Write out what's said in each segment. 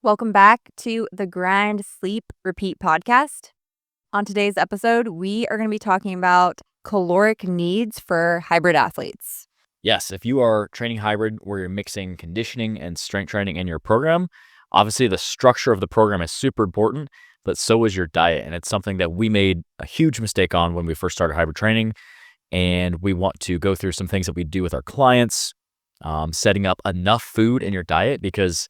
Welcome back to the Grind, Sleep, Repeat podcast. On today's episode, we are going to be talking about caloric needs for hybrid athletes. Yes, if you are training hybrid where you're mixing conditioning and strength training in your program, obviously the structure of the program is super important, but so is your diet. And it's something that we made a huge mistake on when we first started hybrid training. And we want to go through some things that we do with our clients, setting up enough food in your diet, because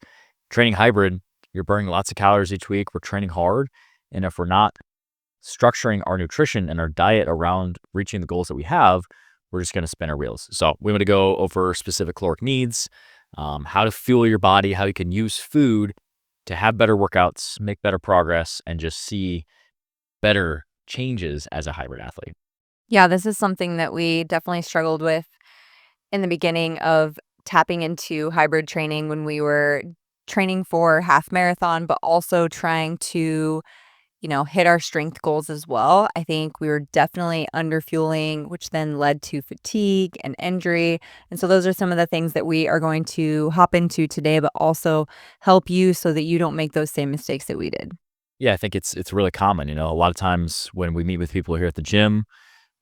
training hybrid, you're burning lots of calories each week. We're training hard. And if we're not structuring our nutrition and our diet around reaching the goals that we have, we're just going to spin our wheels. So we want to go over specific caloric needs, how to fuel your body, how you can use food to have better workouts, make better progress, and just see better changes as a hybrid athlete. Yeah, this is something that we definitely struggled with in the beginning of tapping into hybrid training when we were training for half marathon, but also trying to hit our strength goals as well. I think we were definitely underfueling, which then led to fatigue and injury. And so those are some of the things that we are going to hop into today, but also help you so that you don't make those same mistakes that we did. Yeah, I think it's really common. A lot of times when we meet with people here at the gym,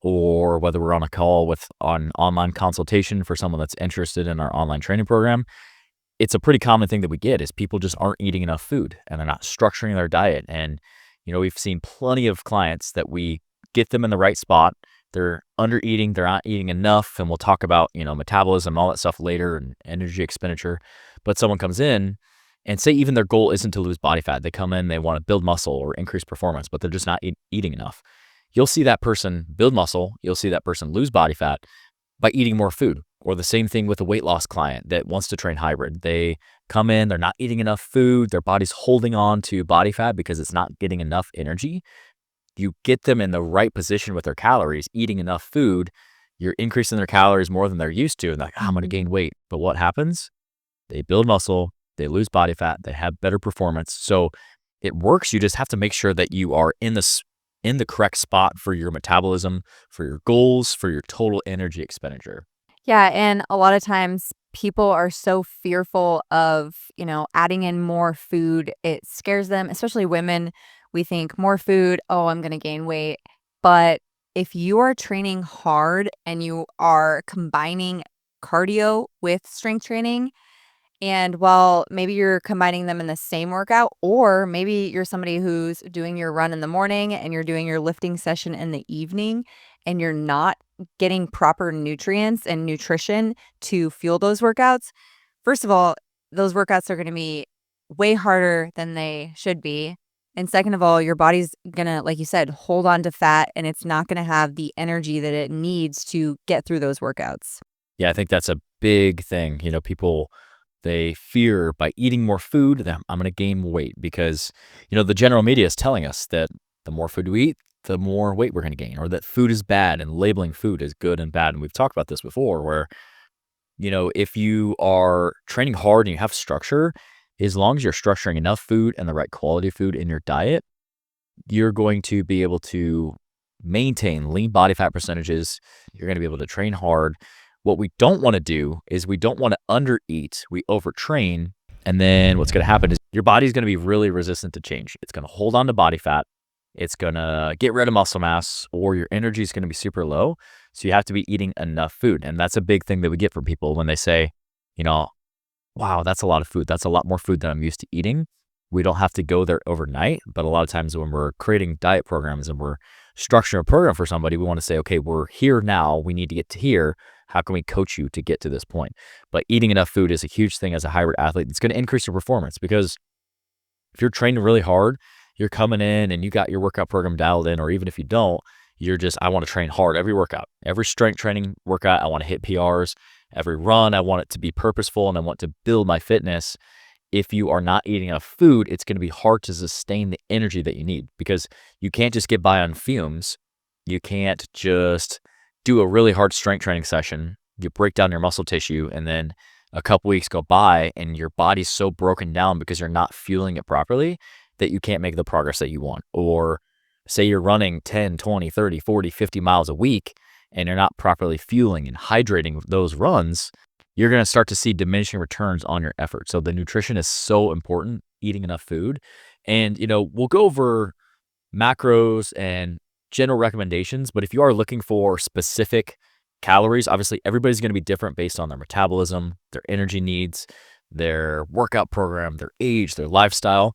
or whether we're on a call on online consultation for someone that's interested in our online training program, it's a pretty common thing that we get is people just aren't eating enough food and they're not structuring their diet. And we've seen plenty of clients that we get them in the right spot. They're under eating, they're not eating enough. And we'll talk about, metabolism, all that stuff later, and energy expenditure. But someone comes in and say even their goal isn't to lose body fat. They come in, they want to build muscle or increase performance, but they're just not eating enough. You'll see that person build muscle. You'll see that person lose body fat by eating more food. Or the same thing with a weight loss client that wants to train hybrid. They come in, they're not eating enough food. Their body's holding on to body fat because it's not getting enough energy. You get them in the right position with their calories, eating enough food. You're increasing their calories more than they're used to. And they're like, I'm going to gain weight. But what happens? They build muscle, they lose body fat, they have better performance. So it works. You just have to make sure that you are in the correct spot for your metabolism, for your goals, for your total energy expenditure. Yeah, and a lot of times people are so fearful of, adding in more food. It scares them, especially women. We think more food, oh, I'm going to gain weight. But if you are training hard and you are combining cardio with strength training, and while maybe you're combining them in the same workout, or maybe you're somebody who's doing your run in the morning and you're doing your lifting session in the evening, and you're not getting proper nutrients and nutrition to fuel those workouts, first of all, those workouts are going to be way harder than they should be. And second of all, your body's going to, like you said, hold on to fat, and it's not going to have the energy that it needs to get through those workouts. Yeah, I think that's a big thing. People, they fear by eating more food that I'm going to gain weight because, the general media is telling us that the more food we eat, the more weight we're going to gain, or that food is bad and labeling food as good and bad. And we've talked about this before where, if you are training hard and you have structure, as long as you're structuring enough food and the right quality food in your diet, you're going to be able to maintain lean body fat percentages. You're going to be able to train hard. What we don't want to do is we don't want to undereat. We overtrain. And then what's going to happen is your body's going to be really resistant to change. It's going to hold on to body fat. It's going to get rid of muscle mass, or your energy is going to be super low. So you have to be eating enough food. And that's a big thing that we get from people when they say, wow, that's a lot of food. That's a lot more food than I'm used to eating. We don't have to go there overnight. But a lot of times when we're creating diet programs and we're structuring a program for somebody, we want to say, okay, we're here now. We need to get to here. How can we coach you to get to this point? But eating enough food is a huge thing as a hybrid athlete. It's going to increase your performance, because if you're training really hard, you're coming in and you got your workout program dialed in, or even if you don't, you're just, I want to train hard every workout, every strength training workout. I want to hit PRs. Every run, I want it to be purposeful and I want to build my fitness. If you are not eating enough food, it's going to be hard to sustain the energy that you need, because you can't just get by on fumes. You can't just do a really hard strength training session. You break down your muscle tissue, and then a couple weeks go by and your body's so broken down because you're not fueling it properly that you can't make the progress that you want. Or say you're running 10, 20, 30, 40, 50 miles a week and you're not properly fueling and hydrating those runs, you're going to start to see diminishing returns on your effort. So the nutrition is so important eating enough food. And, we'll go over macros and general recommendations. But if you are looking for specific calories, obviously everybody's going to be different based on their metabolism, their energy needs, their workout program, their age, their lifestyle.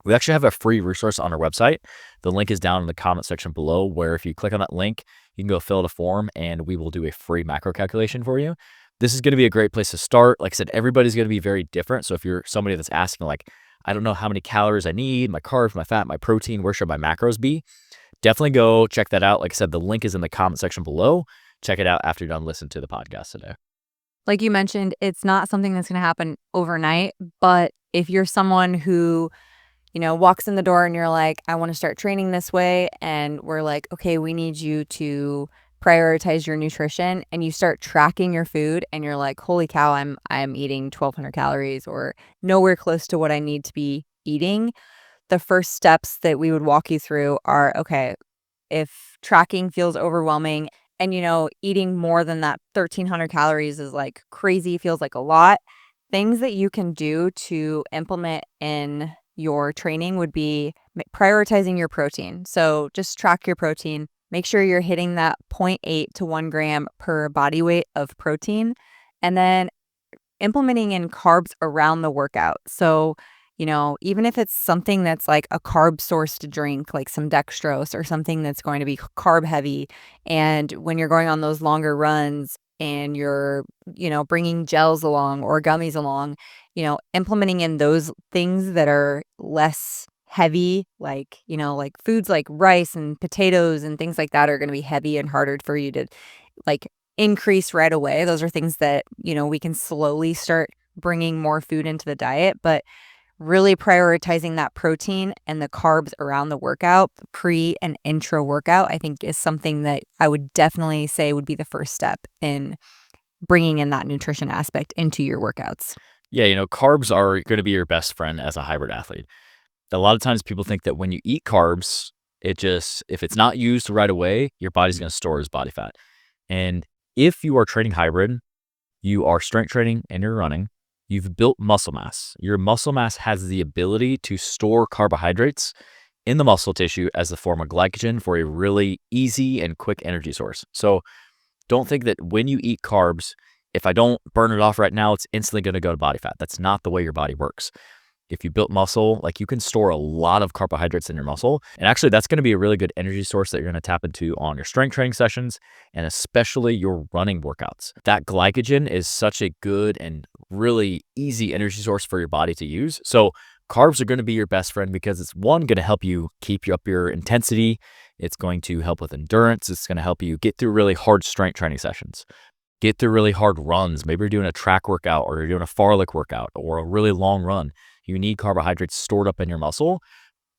We actually have a free resource on our website. The link is down in the comment section below, where if you click on that link, you can go fill out a form and we will do a free macro calculation for you. This is going to be a great place to start. Like I said, everybody's going to be very different. So if you're somebody that's asking, like, I don't know how many calories I need, my carbs, my fat, my protein, where should my macros be? Definitely go check that out. Like I said, the link is in the comment section below. Check it out after you're done listening to the podcast today. Like you mentioned, it's not something that's going to happen overnight, but if you're someone who, walks in the door and you're like, I want to start training this way, and we're like, okay, we need you to prioritize your nutrition, and you start tracking your food and you're like, holy cow, I'm eating 1,200 calories or nowhere close to what I need to be eating. The first steps that we would walk you through are, okay, if tracking feels overwhelming and, eating more than that 1,300 calories is like crazy, feels like a lot, things that you can do to implement in your training would be prioritizing your protein. So just track your protein. Make sure you're hitting that zero point 0.8 to 1 gram per body weight of protein. And then implementing in carbs around the workout. So, even if it's something that's like a carb sourced drink, like some dextrose or something that's going to be carb heavy. And when you're going on those longer runs and you're, bringing gels along or gummies along, implementing in those things that are less heavy, like foods like rice and potatoes and things like that are going to be heavy and harder for you to like increase right away. Those are things that, we can slowly start bringing more food into the diet, but really prioritizing that protein and the carbs around the workout, pre and intra workout, I think is something that I would definitely say would be the first step in bringing in that nutrition aspect into your workouts. Yeah, carbs are going to be your best friend as a hybrid athlete. A lot of times people think that when you eat carbs, if it's not used right away, your body's going to store as body fat. And if you are training hybrid, you are strength training and you're running, you've built muscle mass. Your muscle mass has the ability to store carbohydrates in the muscle tissue as a form of glycogen for a really easy and quick energy source. So don't think that when you eat carbs, if I don't burn it off right now, it's instantly going to go to body fat. That's not the way your body works. If you built muscle, like, you can store a lot of carbohydrates in your muscle. And actually, that's going to be a really good energy source that you're going to tap into on your strength training sessions and especially your running workouts. That glycogen is such a good and really easy energy source for your body to use. So carbs are going to be your best friend because it's, one, going to help you keep up your intensity. It's going to help with endurance. It's going to help you get through really hard strength training sessions, get through really hard runs. Maybe you're doing a track workout or you're doing a fartlek workout or a really long run. You need carbohydrates stored up in your muscle.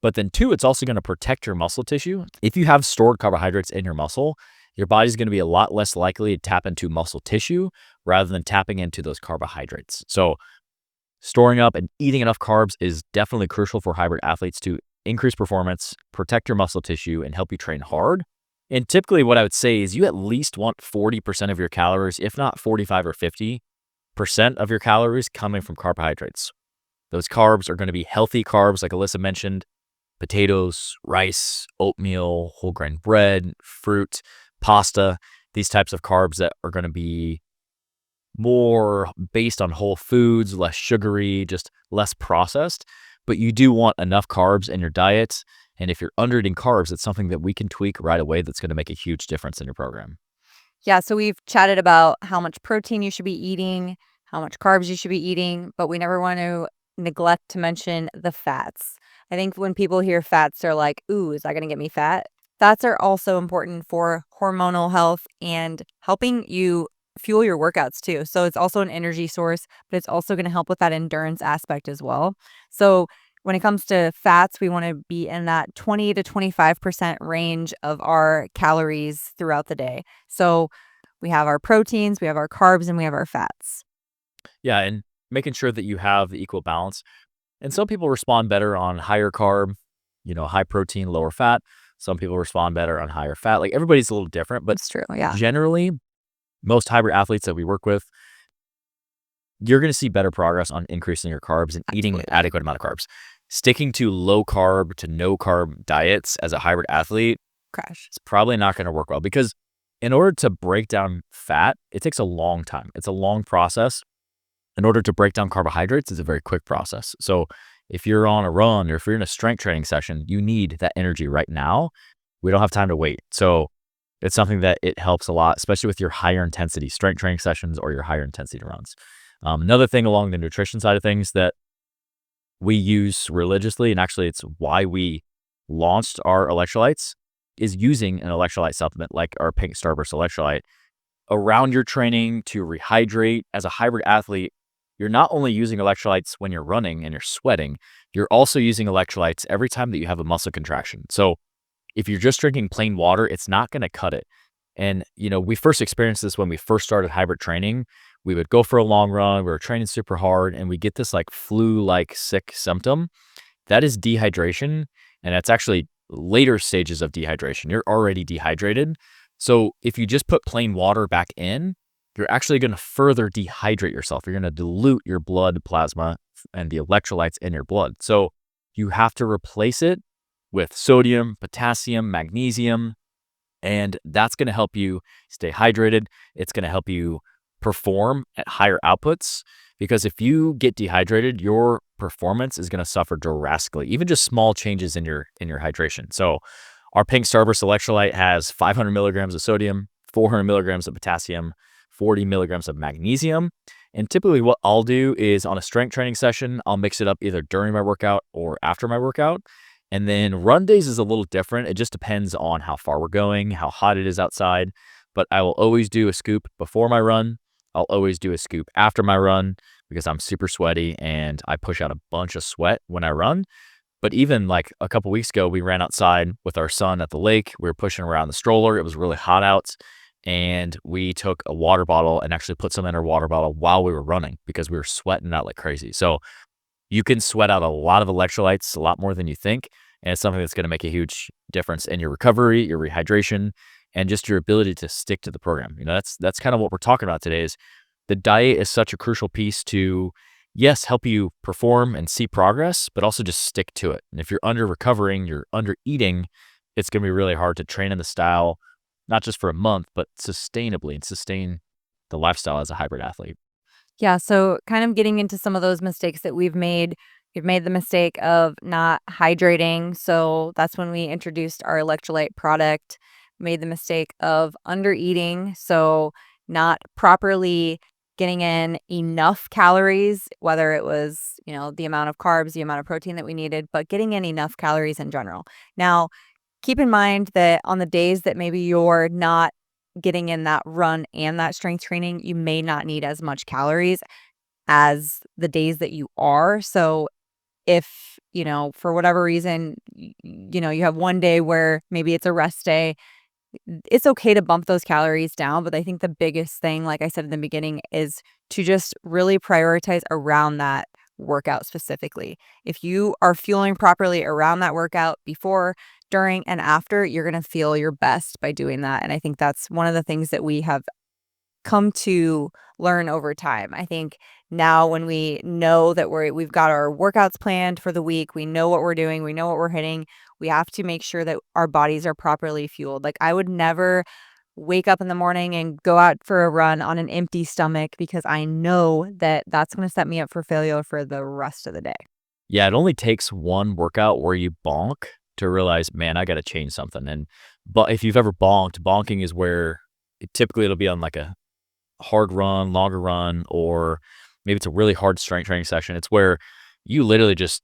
But then two, it's also going to protect your muscle tissue. If you have stored carbohydrates in your muscle, your body's going to be a lot less likely to tap into muscle tissue rather than tapping into those carbohydrates. So storing up and eating enough carbs is definitely crucial for hybrid athletes to increase performance, protect your muscle tissue, and help you train hard. And typically what I would say is you at least want 40% of your calories, if not 45 or 50% of your calories coming from carbohydrates. Those carbs are going to be healthy carbs, like Alyssa mentioned: potatoes, rice, oatmeal, whole grain bread, fruit, pasta, these types of carbs that are going to be more based on whole foods, less sugary, just less processed. But you do want enough carbs in your diet. And if you're under eating carbs, it's something that we can tweak right away that's going to make a huge difference in your program. Yeah, so we've chatted about how much protein you should be eating, how much carbs you should be eating, but we never want to neglect to mention the fats. I think when people hear fats, they're like, ooh, is that going to get me fat? Fats are also important for hormonal health and helping you fuel your workouts too. So it's also an energy source, but it's also going to help with that endurance aspect as well. So when it comes to fats, we want to be in that 20 to 25% range of our calories throughout the day. So we have our proteins, we have our carbs, and we have our fats. Yeah, and making sure that you have the equal balance. And some people respond better on higher carb, high protein, lower fat. Some people respond better on higher fat. Like, everybody's a little different, but That's true. Yeah. generally, most hybrid athletes that we work with, you're going to see better progress on increasing your carbs and eating Absolutely. adequate amount of carbs. Sticking to low carb to no carb diets as a hybrid athlete, Crash. it's probably not going to work well because in order to break down fat, it takes a long time. It's a long process. In order to break down carbohydrates, it's a very quick process. So if you're on a run or if you're in a strength training session, you need that energy right now. We don't have time to wait. So it's something that it helps a lot, especially with your higher intensity strength training sessions or your higher intensity runs. Another thing along the nutrition side of things that we use religiously, and actually it's why we launched our electrolytes, is using an electrolyte supplement like our Pink Starburst electrolyte around your training to rehydrate. As a hybrid athlete, you're not only using electrolytes when you're running and you're sweating, you're also using electrolytes every time that you have a muscle contraction. So if you're just drinking plain water, it's not going to cut it. And, we first experienced this when we first started hybrid training. We would go for a long run, we were training super hard, and we get this like flu-like sick symptom. That is dehydration, and that's actually later stages of dehydration. You're already dehydrated. So if you just put plain water back in, you're actually going to further dehydrate yourself. You're going to dilute your blood plasma and the electrolytes in your blood. So you have to replace it with sodium, potassium, magnesium, and that's going to help you stay hydrated. It's going to help you perform at higher outputs because if you get dehydrated, your performance is going to suffer drastically, even just small changes in your hydration. So our Pink Starburst electrolyte has 500 milligrams of sodium, 400 milligrams of potassium, 40 milligrams of magnesium. And typically what I'll do is on a strength training session, I'll mix it up either during my workout or after my workout. And then run days is a little different. It just depends on how far we're going, how hot it is outside. But I will always do a scoop before my run. I'll always do a scoop after my run because I'm super sweaty and I push out a bunch of sweat when I run. But even like a couple weeks ago, we ran outside with our son at the lake. We were pushing around the stroller. It was really hot out. And we took a water bottle and actually put some in our water bottle while we were running because we were sweating out like crazy. So you can sweat out a lot of electrolytes, a lot more than you think. And it's something that's going to make a huge difference in your recovery, your rehydration, and just your ability to stick to the program. That's kind of what we're talking about today is the diet is such a crucial piece to, yes, help you perform and see progress, but also just stick to it. And if you're under recovering, you're under eating, it's going to be really hard to train in the style, not just for a month, but sustainably and sustain the lifestyle as a hybrid athlete. Yeah, so kind of getting into some of those mistakes that we've made. We've made the mistake of not hydrating, so that's when we introduced our electrolyte product. Made the mistake of under eating, so not properly getting in enough calories, whether it was, the amount of carbs, the amount of protein that we needed, but getting in enough calories in general. Now, keep in mind that on the days that maybe you're not getting in that run and that strength training, you may not need as much calories as the days that you are. So if, for whatever reason, you have one day where maybe it's a rest day, it's okay to bump those calories down. But I think the biggest thing, like I said in the beginning, is to just really prioritize around that workout specifically. If you are fueling properly around that workout before, during, and after, you're going to feel your best by doing that. And I think that's one of the things that we have come to learn over time. I think now when we know that we've got our workouts planned for the week, we know what we're doing, we know what we're hitting, we have to make sure that our bodies are properly fueled. Like I would never wake up in the morning and go out for a run on an empty stomach because I know that that's going to set me up for failure for the rest of the day. Yeah, it only takes one workout where you bonk to realize, man, I got to change something. But if you've ever bonked, bonking is where typically it'll be on like a hard run, longer run, or maybe it's a really hard strength training session. It's where you literally just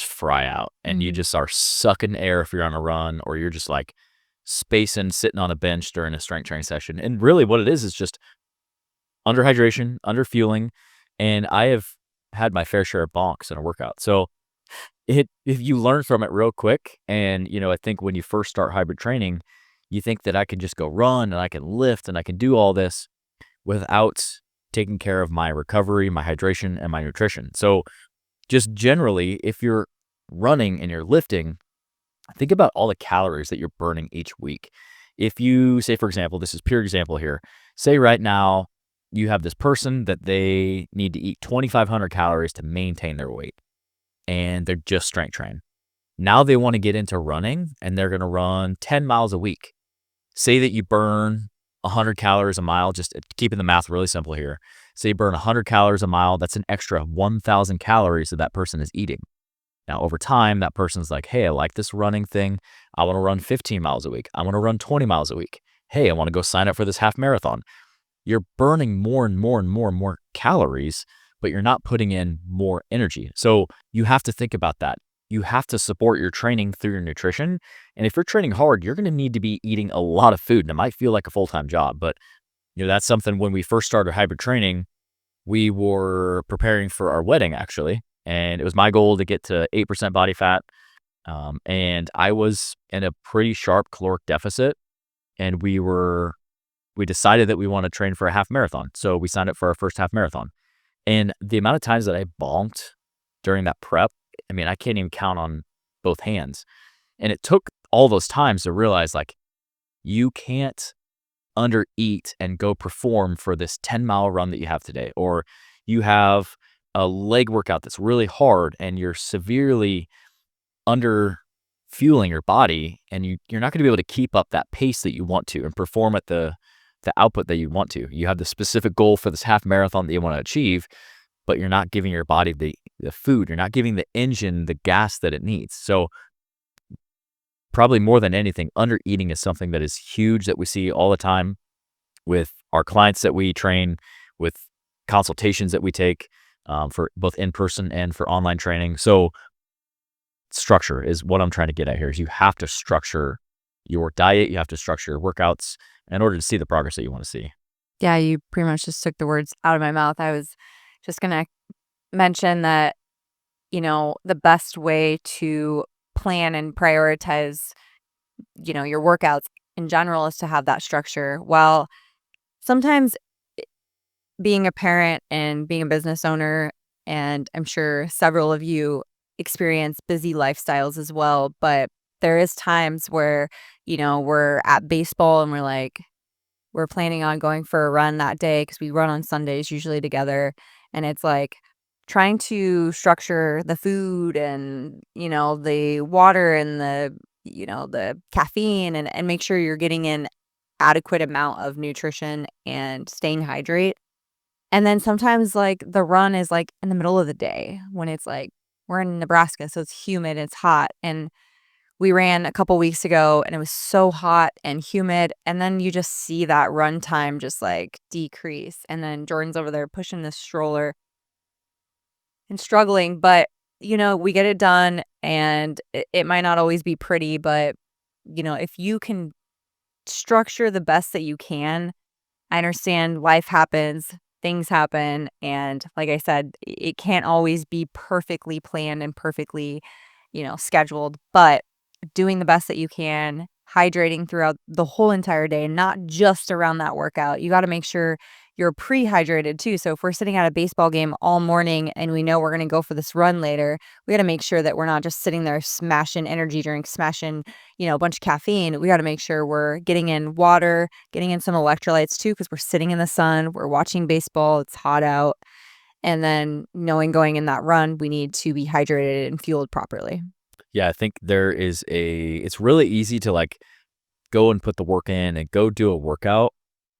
fry out and you Mhm. just are sucking air if you're on a run, or you're just like spacing, sitting on a bench during a strength training session. And really what it is just under hydration, under fueling. And I have had my fair share of bonks in a workout. So if you learn from it real quick, and I think when you first start hybrid training, you think that I can just go run and I can lift and I can do all this without taking care of my recovery, my hydration, and my nutrition. So just generally, if you're running and you're lifting, think about all the calories that you're burning each week. If you say, for example, this is pure example here, say right now you have this person that they need to eat 2,500 calories to maintain their weight, and they're just strength trained. Now they want to get into running, and they're going to run 10 miles a week. Say that you burn 100 calories a mile, just keeping the math really simple here. Say you burn 100 calories a mile, that's an extra 1,000 calories that that person is eating. Now, over time, that person's like, hey, I like this running thing. I want to run 15 miles a week. I want to run 20 miles a week. Hey, I want to go sign up for this half marathon. You're burning more and more and more and more calories, but you're not putting in more energy. So you have to think about that. You have to support your training through your nutrition. And if you're training hard, you're going to need to be eating a lot of food. And it might feel like a full-time job, but that's something. When we first started hybrid training, we were preparing for our wedding actually. And it was my goal to get to 8% body fat. And I was in a pretty sharp caloric deficit. And we decided that we want to train for a half marathon. So we signed up for our first half marathon. And the amount of times that I bonked during that prep, I mean, I can't even count on both hands. And it took all those times to realize, like, you can't undereat and go perform for this 10-mile run that you have today. Or you have a leg workout that's really hard and you're severely under fueling your body, and you're not going to be able to keep up that pace that you want to and perform at the output that you want to. You have the specific goal for this half marathon that you want to achieve, but you're not giving your body the food. You're not giving the engine the gas that it needs. So probably more than anything, under eating is something that is huge that we see all the time with our clients that we train, with consultations that we take for both in-person and for online training. So structure is what I'm trying to get at here. Is you have to structure your diet, you have to structure your workouts in order to see the progress that you want to see. Yeah, you pretty much just took the words out of my mouth. I was just gonna mention that, the best way to plan and prioritize, your workouts in general is to have that structure. Well, sometimes being a parent and being a business owner, and I'm sure several of you experience busy lifestyles as well, but there is times where, we're at baseball and we're planning on going for a run that day because we run on Sundays usually together. And it's like trying to structure the food and, the water and the caffeine and make sure you're getting in adequate amount of nutrition and staying hydrated. And then sometimes, like, the run is, like, in the middle of the day when it's, like, we're in Nebraska, so it's humid, it's hot, and we ran a couple weeks ago, and it was so hot and humid, and then you just see that run time just, like, decrease, and then Jordan's over there pushing the stroller and struggling, but, we get it done, and it might not always be pretty, but, if you can structure the best that you can. I understand life happens, things happen, and like I said, it can't always be perfectly planned and perfectly, scheduled, but doing the best that you can, hydrating throughout the whole entire day, not just around that workout. You gotta make sure you're pre-hydrated too. So if we're sitting at a baseball game all morning and we know we're gonna go for this run later, we gotta make sure that we're not just sitting there smashing energy drinks, smashing, a bunch of caffeine. We gotta make sure we're getting in water, getting in some electrolytes too, because we're sitting in the sun, we're watching baseball, it's hot out. And then knowing going in that run, we need to be hydrated and fueled properly. Yeah, I think it's really easy to like go and put the work in and go do a workout.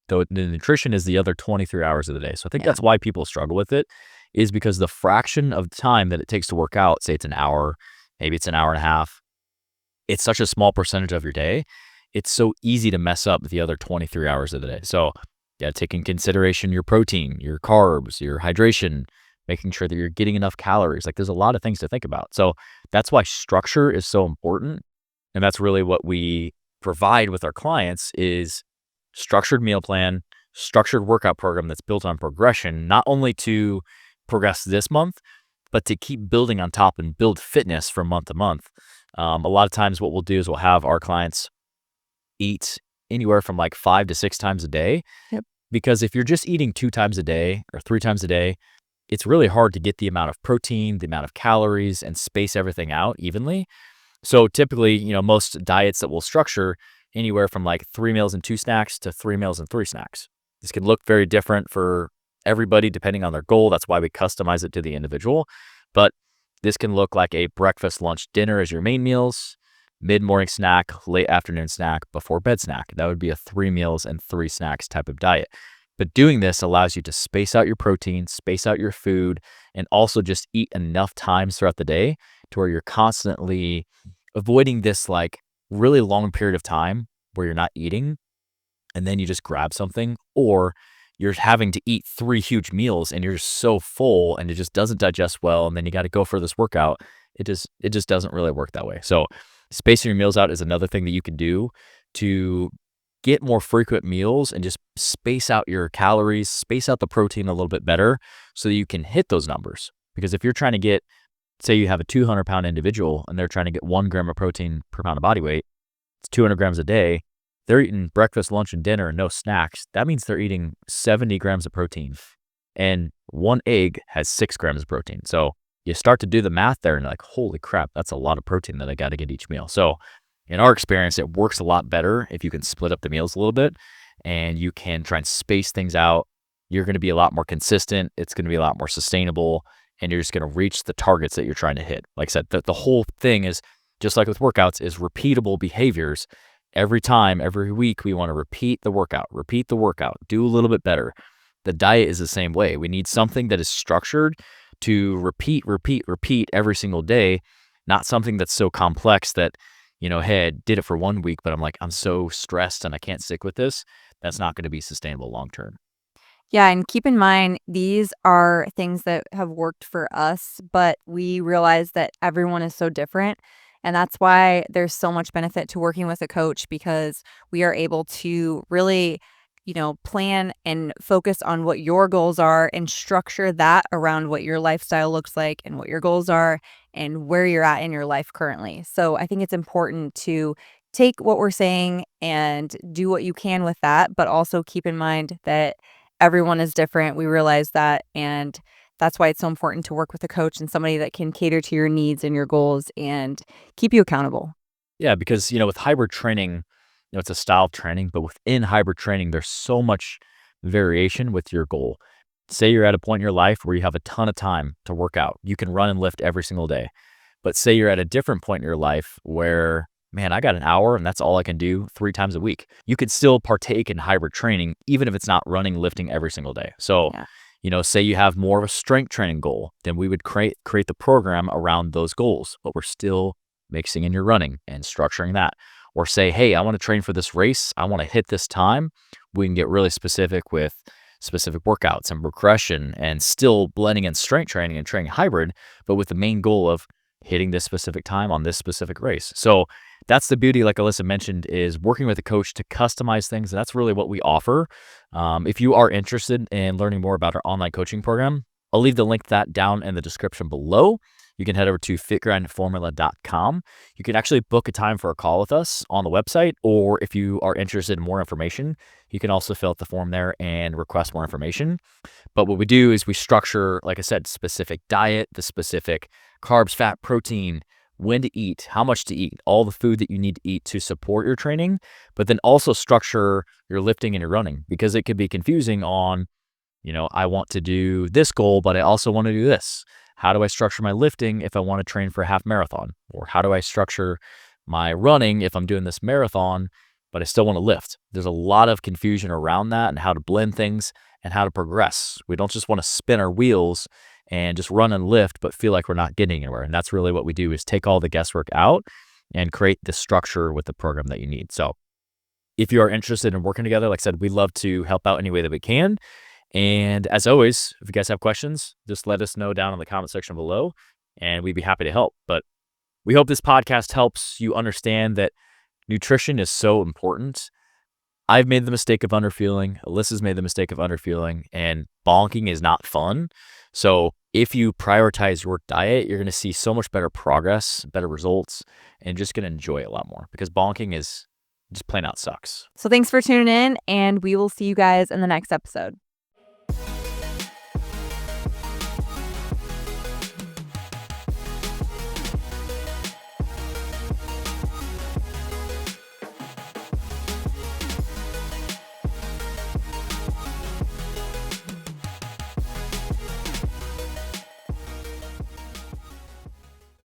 Though the nutrition is the other 23 hours of the day. So I think Yeah. that's why people struggle with it, is because the fraction of time that it takes to work out, say it's an hour, maybe it's an hour and a half, it's such a small percentage of your day. It's so easy to mess up the other 23 hours of the day. So yeah, take in consideration your protein, your carbs, your hydration, making sure that you're getting enough calories. Like there's a lot of things to think about. So that's why structure is so important. And that's really what we provide with our clients is structured meal plan, structured workout program that's built on progression, not only to progress this month, but to keep building on top and build fitness from month to month. A lot of times what we'll do is we'll have our clients eat anywhere from like 5 to 6 times a day. Yep. Because if you're just eating 2 times a day or 3 times a day, it's really hard to get the amount of protein, the amount of calories, and space everything out evenly. So typically, most diets that we'll structure anywhere from like 3 meals and 2 snacks to 3 meals and 3 snacks. This can look very different for everybody depending on their goal. That's why we customize it to the individual. But this can look like a breakfast, lunch, dinner as your main meals, mid-morning snack, late afternoon snack, before bed snack. That would be a 3 meals and 3 snacks type of diet. But doing this allows you to space out your protein, space out your food, and also just eat enough times throughout the day to where you're constantly avoiding this like really long period of time where you're not eating and then you just grab something, or you're having to eat 3 huge meals and you're just so full and it just doesn't digest well, and then you got to go for this workout. It just doesn't really work that way. So spacing your meals out is another thing that you can do to get more frequent meals and just space out your calories, space out the protein a little bit better so that you can hit those numbers. Because if you're trying to get, say you have a 200-pound individual and they're trying to get 1 gram of protein per pound of body weight, it's 200 grams a day. They're eating breakfast, lunch, and dinner and no snacks. That means they're eating 70 grams of protein. And 1 egg has 6 grams of protein. So you start to do the math there and you're like, holy crap, that's a lot of protein that I got to get each meal. So in our experience, it works a lot better if you can split up the meals a little bit and you can try and space things out. You're going to be a lot more consistent. It's going to be a lot more sustainable, and you're just going to reach the targets that you're trying to hit. Like I said, the whole thing is just like with workouts is repeatable behaviors. Every time, every week, we want to repeat the workout, do a little bit better. The diet is the same way. We need something that is structured to repeat every single day, not something that's so complex that, hey, I did it for 1 week, but I'm like, I'm so stressed and I can't stick with this. That's not going to be sustainable long term. Yeah, and keep in mind, these are things that have worked for us, but we realize that everyone is so different. And that's why there's so much benefit to working with a coach because we are able to really, plan and focus on what your goals are and structure that around what your lifestyle looks like and what your goals are and where you're at in your life currently. So I think it's important to take what we're saying and do what you can with that, but also keep in mind that everyone is different. We realize that. And that's why it's so important to work with a coach and somebody that can cater to your needs and your goals and keep you accountable. Yeah, because, with hybrid training, it's a style of training, but within hybrid training, there's so much variation with your goal. Say you're at a point in your life where you have a ton of time to work out. You can run and lift every single day. But say you're at a different point in your life where, man, I got an hour and that's all I can do 3 times a week. You could still partake in hybrid training, even if it's not running, lifting every single day. So, Yeah. say you have more of a strength training goal, then we would create the program around those goals, but we're still mixing in your running and structuring that. Or say, hey, I want to train for this race. I want to hit this time. We can get really specific with specific workouts and progression and still blending in strength training and training hybrid, but with the main goal of hitting this specific time on this specific race. So that's the beauty, like Alyssa mentioned, is working with a coach to customize things. And that's really what we offer. If you are interested in learning more about our online coaching program, I'll leave the link to that down in the description below. You can head over to fitgrindformula.com. You can actually book a time for a call with us on the website, or if you are interested in more information, you can also fill out the form there and request more information. But what we do is we structure, like I said, specific diet, the specific carbs, fat, protein, when to eat, how much to eat, all the food that you need to eat to support your training, but then also structure your lifting and your running, because it could be confusing on, I want to do this goal, but I also want to do this. How do I structure my lifting if I want to train for a half marathon? Or how do I structure my running if I'm doing this marathon, but I still want to lift? There's a lot of confusion around that and how to blend things and how to progress. We don't just want to spin our wheels and just run and lift, but feel like we're not getting anywhere. And that's really what we do, is take all the guesswork out and create the structure with the program that you need. So if you are interested in working together, like I said, we love to help out any way that we can. And as always, if you guys have questions, just let us know down in the comment section below and we'd be happy to help. But we hope this podcast helps you understand that nutrition is so important. I've made the mistake of underfueling. Alyssa's made the mistake of underfueling, and bonking is not fun. So if you prioritize your diet, you're going to see so much better progress, better results, and just going to enjoy it a lot more, because bonking is just plain out sucks. So thanks for tuning in, and we will see you guys in the next episode.